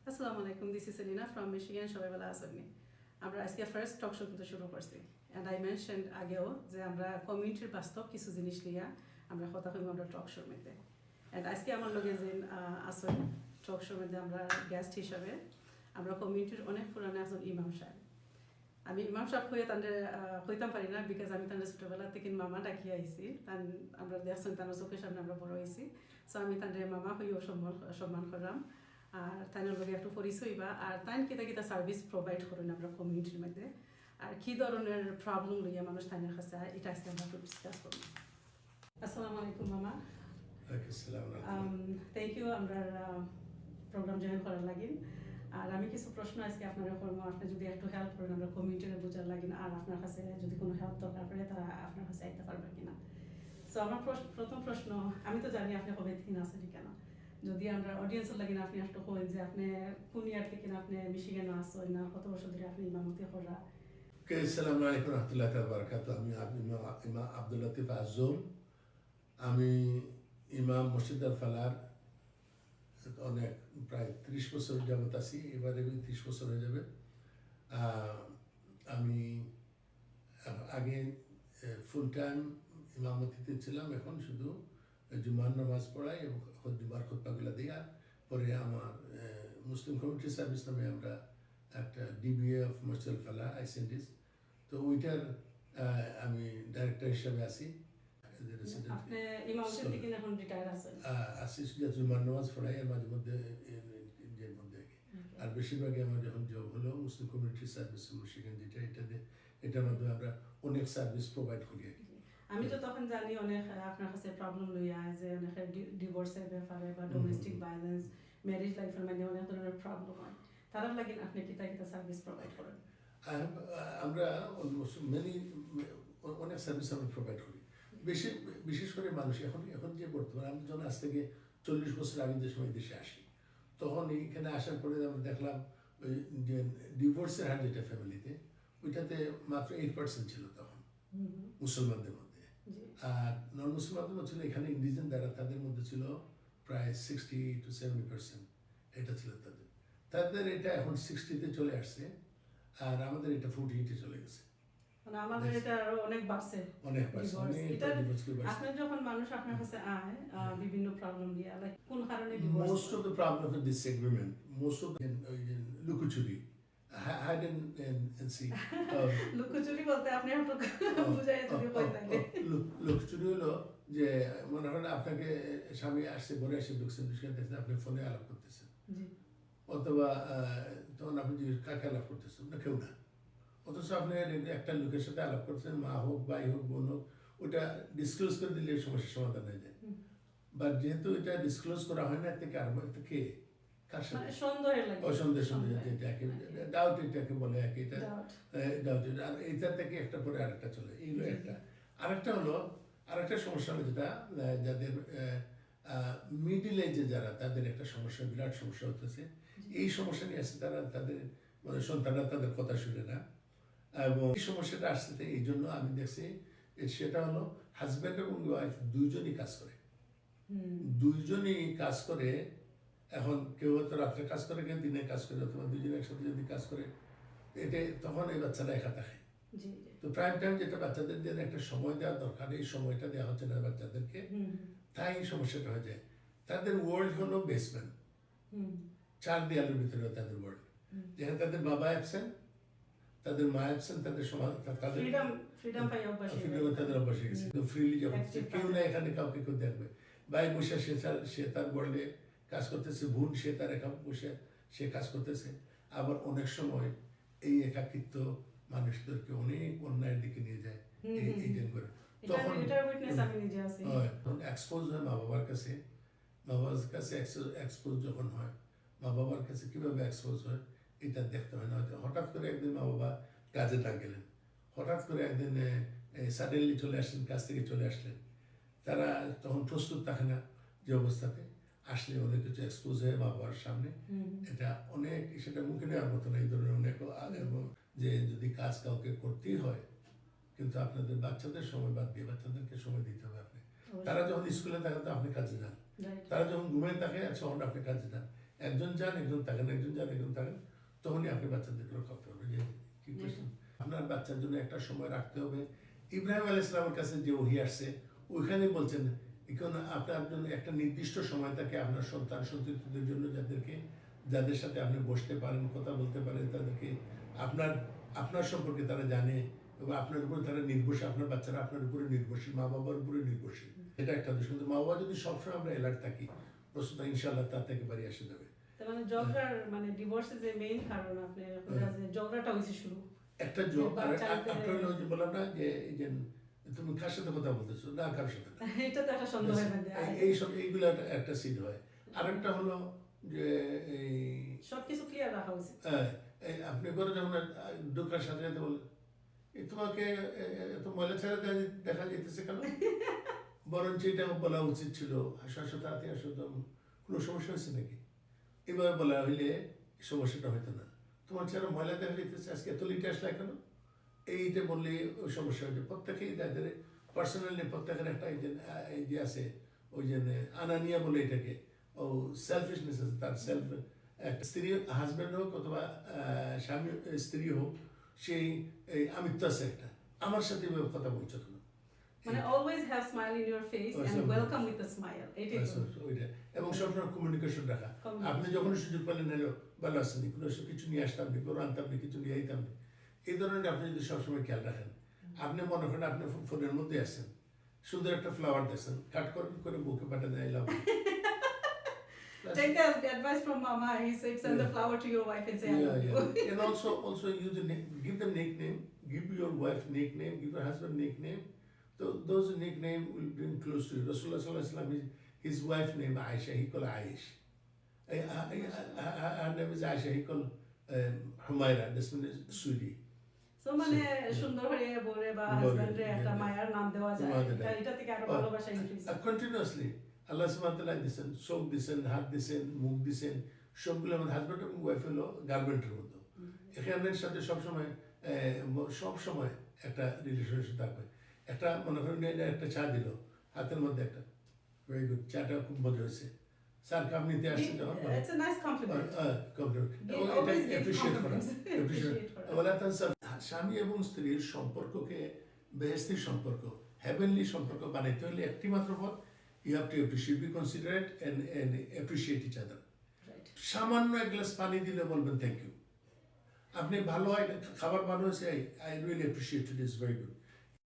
Assalamu alaikum, this is Selina from Michigan, সবাই ভালো আছেন? আমরা আজকে ফার্স্ট টক শো কিন্তু শুরু করছি অ্যান্ড আই মেনশন আগেও যে আমরা কমিউনিটির বাস্তব কিছু জিনিস লিয়া আমরা কথা কইব আমরা টক শোর মধ্যে অ্যান্ড আজকে আমার লগে যে আসেন টক শোর মধ্যে আমরা গেস্ট হিসাবে আমরা কমিউনিটির অনেক পুরানো একজন ইমাম সাহেব। আমি ইমাম সাহেব হয়ে তাদের হইতাম পারি না বিকজ আমি তাদের ছোটোবেলা থেকে মামা ডাকি আইছি তান আমরা দেখছেন তাদের চোখের সামনে আমরা বড় হয়েছি। সো আমি তাদের মামা হইও সম্মান করলাম আর তাইনের লগে একটু পরিচয় বা আর তাইন কিতা কিতা সার্ভিস প্রোভাইড করেন আমরা কমিউনিটির মধ্যে আর কি ধরনের প্রবলেম লইয়া মানুষ তাইনের কাছে এটা আজকে আমরা একটু ডিসকাস করব। আসসালামু আলাইকুম মামা। থ্যাংক ইউ আমরা প্রোগ্রাম জয়েন করার লাগিন আর আমি কিছু প্রশ্ন আজকে আপনারা করবো, আপনি যদি একটু হেল্প করেন আমরা কমিউনিটির বোঝার লাগিন আর আপনার কাছে যদি কোনো হেল্প দরকার পড়ে তারা আপনার কাছে আইতে পারবে কিনা। সো আমার প্রথম প্রশ্ন, আমি তো জানি আপনি কবে থেকে আছেন কেন, যদি আমরা অডিয়েন্সের লাগিন আপনি একটু কইন যে আপনি কোন ইয়ার থেকে আপনি মিশিগানে আসছেন না কত বছর ধরে আপনি ইমামতি করা। আসসালামু আলাইকুম রাহমাতুল্লাহি ওয়া বারাকাতুহু। আমি ইমাম আব্দুল লতিফ আজম। আমি ইমাম মসজিদ আল ফালার অনেক প্রায় 30 বছর যাবত আছি, এবারে 30 বছর হয়ে যাবে। আমি আগে ফুল টাইম ইমামতিতে ছিলাম, এখন শুধু জুমার নামাজ পড়াই এবং জুমার খুতবাগুলো দিই। আর পরে আমার মুসলিম কমিউনিটি সার্ভিস নামে আমরা একটা ডিবিএ অফ মসজিদ ফালা আইসেন্টিস, তো ওইটার আমি ডাইরেক্টর হিসাবে আছি। আপনি ইমামতি থেকে এখন রিটায়ার আছেন? আসি জুমার নামাজ পড়াই আর মাঝে মধ্যে ইন্ডিয়ার মধ্যে, আর বেশিরভাগই আমার যখন জব হলো মুসলিম কমিউনিটি সার্ভিস মিশিগান, যেটা এটার মাধ্যমে আমরা অনেক সার্ভিস প্রোভাইড করি আর কি। আমি তো তখন জানি অনেক আপনার কাছে প্রবলেম লইয়া যে অনেকের ডিভোর্সের ব্যাপারে বা ডোমেস্টিক ভায়োলেন্স ম্যারেজ লাইফের মধ্যে অনেক ধরনের প্রবলেম হয়, তার লাগি আপনি কিতা কিতা সার্ভিস প্রোভাইড করেন? আমরা অনেক সার্ভিস আমরা প্রোভাইড করি, বিশেষ করে মানুষ এখন যে বর্তমানে আমি যখন আজ থেকে 40 বছর আগে যে সময় দেশে আসি, তখন এইখানে আসার পরে আমরা দেখলাম ওই যে ডিভোর্সের হার যেটা ফ্যামিলিতে, ওইটাতে মাত্র 8% ছিল তখন মুসলমানদের মধ্যে, আর নন মুসলমানদের মধ্যে ছিল এখানে ইন্ডিজেন যারা তাদের মধ্যে ছিল প্রায় 60 to 70%। এটা ছিল তাদের এটা এখন 60-তে চলে আসছে, আর আমাদের এটা 40-তে চলে গেছে। মানে আমাদের এটা আরো অনেক বাড়ছে। আপনি যখন মানুষ আপনার কাছে আয় বিভিন্ন প্রবলেম নিয়ে, লাইক কোন কারণে divorce? Most of the problem of disagreement, most of লুকোচুরি, হাইড এন্ড সি। লুকোচুরি বলতে আপনি একটু বুঝাই যদি কইতেন। লুকোচুরি হলো যে মনে হয় আপনাকে স্বামী আসছে বলে এসে ঢুকছেন, আপনি ফোনে আলাপ করতেছেন, অথবা তখন আপনি কাকে আলাপ করতেছেন না, কেউ না, অথচ আপনি একটা লোকের সাথে আলাপ করছেন, মা হোক ভাই হোক বোন হোক, ওটা ডিসক্লোজ করে দিলে সমস্যার সমাধান হয়ে যায়। বাট যেহেতু এটা ডিসক্লোজ করা হয় না, থেকে আর কে কার সাথে ডাউট এটাকে বলে, এটা ডাউট, আর এইটা থেকে একটা পরে আরেকটা চলে, এইগুলো একটা। আরেকটা সমস্যা হলো যেটা যাদের মিডিল এজে যারা, তাদের একটা সমস্যা, বিরাট সমস্যা হতেছে। এই সমস্যা নিয়ে আসছে তাদের মানে সন্তানরা তাদের কথা শুনে না, এবং এই সমস্যাটা আসছে এই জন্য আমি দেখছি সেটা হলো হাজব্যান্ড এবং ওয়াইফ দুইজনই কাজ করে। এখন কেউ হয়তো রাত্রে কাজ করে, কেউ দিনে কাজ করে, অথবা দুইজনে একসাথে যদি কাজ করে, এটা তখন এই বাচ্চারা একা থাকে। তো প্রাইম টাইম যেটা বাচ্চাদের দিয়ে একটা সময় দেওয়া দরকার, এই সময়টা দেওয়া হচ্ছে না বাচ্চাদেরকে, তাই এই সমস্যাটা হয়ে যায়। তাদের ওয়ার্ল্ড হলো বেসমেন্ট, 4 দেয়ালের ভিতরে তাদের ওয়ার্ল্ড, যেখানে তাদের বাবা অ্যাবসেন্ট, তাদের মা অ্যাবসেন্ট, তাদের সমাজ, তাদের তাদের অভ্যাস হয়ে গেছে। ফ্রিলি যখন কেউ না এখানে কাউকে কেউ দেখবে, ভাই বসে সে তার ওয়ার্ল্ডে কাজ করতেছে, বোন সে তার একা বসে সে কাজ করতেছে। আবার অনেক সময় এই একাকিত্ব মানুষদেরকে অনেক অন্যায়ের দিকে নিয়ে যায়, এই দিন করে। তখন এক্সপোজ হয় মা বাবার কাছে, এক্সপোজ যখন হয়, মা বাবার কাছে কিভাবে এক্সপোজ হয় এটা দেখতে হয় না। হঠাৎ করে একদিন মা বাবা কাজে না গেলেন, হঠাৎ করে একদিন সাডেনলি চলে আসলেন, কাজ থেকে চলে আসলেন, তারা তখন প্রস্তুত থাকে না যে অবস্থাতে আসলে অনেক কিছু এক্সপোজ হয়ে মা বাবার সামনে। এটা অনেক, সেটা মুখে নেওয়ার মতো না, এই ধরনের অনেক। এবং যে যদি কাজ কাউকে করতেই হয়, কিন্তু আপনাদের বাচ্চাদের সময় বাদ দিয়ে বাচ্চাদেরকে সময় দিতে হবে। আপনি তারা যখন স্কুলে থাকে তো আপনি কাজে যান, তারা যখন ঘুমিয়ে থাকে তখন আপনি কাজে যান, একজন যান একজন থাকেন, একজন যান একজন থাকেন, তখনই আপনি বাচ্চাদেরকে রক্ষা করতে পারবেন। যে কি question? আপনার বাচ্চার জন্য একটা সময় রাখতে হবে। ইব্রাহিম আলাইহিস সালামের কাছে যে ওহী আসছে ওইখানে বলছেন এখন আপনার জন্য একটা নির্দিষ্ট সময় থাকে আপনার সন্তান সন্ততিদের জন্য, যাদের সাথে আপনি বসতে পারেন, কথা বলতে পারেন, তাদেরকে আপনার সম্পর্কে তারা জানে এবং আপনার উপরে তারা নির্ভরশীল, আপনার বাচ্চারা আপনার উপরে নির্ভরশীল, মা বাবার উপরে নির্ভরশীল। এটা একটা দোষ। কিন্তু মা বাবা যদি সবসময় আমরা অ্যালার্ট থাকি, প্রশ্নটা ইনশাআল্লাহ তার থেকে বাড়ি আসে যাবে। তার মানে ঝগড়ার মানে ডিভোর্সের যে মেইন কারণ আপনি ঝগড়াটা হইছে শুরু একটা আপনার যে বললাম না যে এই যে তুমি কার সাথে কথা বলতেছো, না কার সাথে না, এটা তো একটা সন্দেহের মধ্যে এইগুলো একটা সিড হয়। আরেকটা হলো যে এই সবকিছু ক্লিয়ার রাখা উচিত। আপনি করে যখন ঢোকার সাথে সাথে বলে তোমাকে এত ময়লা ছেড়ে দেখা যেতেছে কেন, বরঞ্চ এটা বলা উচিত ছিল আসো আসো তাড়াতাড়ি আসো, কোনো সমস্যা হয়েছে নাকি, এভাবে বলা হইলে সমস্যাটা হইতো না। তোমার চেহারা ময়লা দেখা যেতেছে, আজকে এত লিটে আসলে কেন, এইটা বললে ওই সমস্যা হয়েছে। প্রত্যেকেই তাদের পার্সোনালি প্রত্যেকের একটা এই যে আছে ওই যে আনানিয়া বলে এটাকে, ও সেলফিশনেস আছে, তার সেলফ। একটা স্ত্রী হাজব্যান্ড হোক অথবা স্বামী স্ত্রী হোক, সেই আমিত্ব আছে একটা, আমার সাথে এভাবে কথা বলছো কেন, মানে always have smile in your face and welcome with a smile, এটাই তো ওইটা। এবং সবসময় কমিউনিকেশন রাখা। আপনি যখন সুযোগ পেলেন হলো ভালো আসেন, কোনো কিছু নিয়ে আসতাম নি, কোনো আনতাম নি, কিছু নিয়ে আইতাম নি, এই ধরনের আপনি যদি সবসময় খেয়াল রাখেন, আপনি মনে করেন আপনি ফোনের মধ্যে আছেন, সুন্দর একটা ফ্লাওয়ার দেখছেন, কাট করে বুকে পাঠা দেয় লাভ। Take the advice from Mama. He said send the flower to your wife and say I love you. And also use give them nickname, give your wife nickname, give your husband nickname. So those nickname will bring close to you. Rasulullah sallallahu alaihi wasallam, his wife name Aisha, he called Aish. Her name is Aisha, he called Humaira. This one is Sudi. So মানে সুন্দর হয়ে বরে বা হাজবেন্ডে একটা মায়ার নাম দেওয়া যায়, এটা থেকে আরো ভালোবাসা ইনক্রিজ হয়। Continuously আল্লাহ সুবহানাহু ওয়া তাআলা দিয়েছেন, চোখ দিয়েছেন, হাত দিয়েছেন, মুখ দিয়েছেন, সবগুলো আমার হাজব্যান্ড এবং ওয়াইফ হলো গার্মেন্টের মতো। এখানের সাথে সবসময় একটা রিলেশনশিপ থাকবে। একটা মনে করেন একটা চা দিল হাতের মধ্যে, একটা ভেরি গুড, চাটা খুব মজা হয়েছে, স্যার কাপ নিতে আসছে যখন, It's a nice compliment. এবং এটা অ্যাপ্রিশিয়েট করা, স্বামী এবং স্ত্রীর সম্পর্ককে বেহেশতি সম্পর্ক, হেভেনলি সম্পর্ক বানাইতে হলে একটি মাত্র পথ, you have to appreciate, be considerate and appreciate each other. Right. সামান্য এক গ্লাস পানি দিলে বলবেন থ্যাংক ইউ, আপনি ভালো খাবার বানিয়েছে, I really appreciate it, it's very good.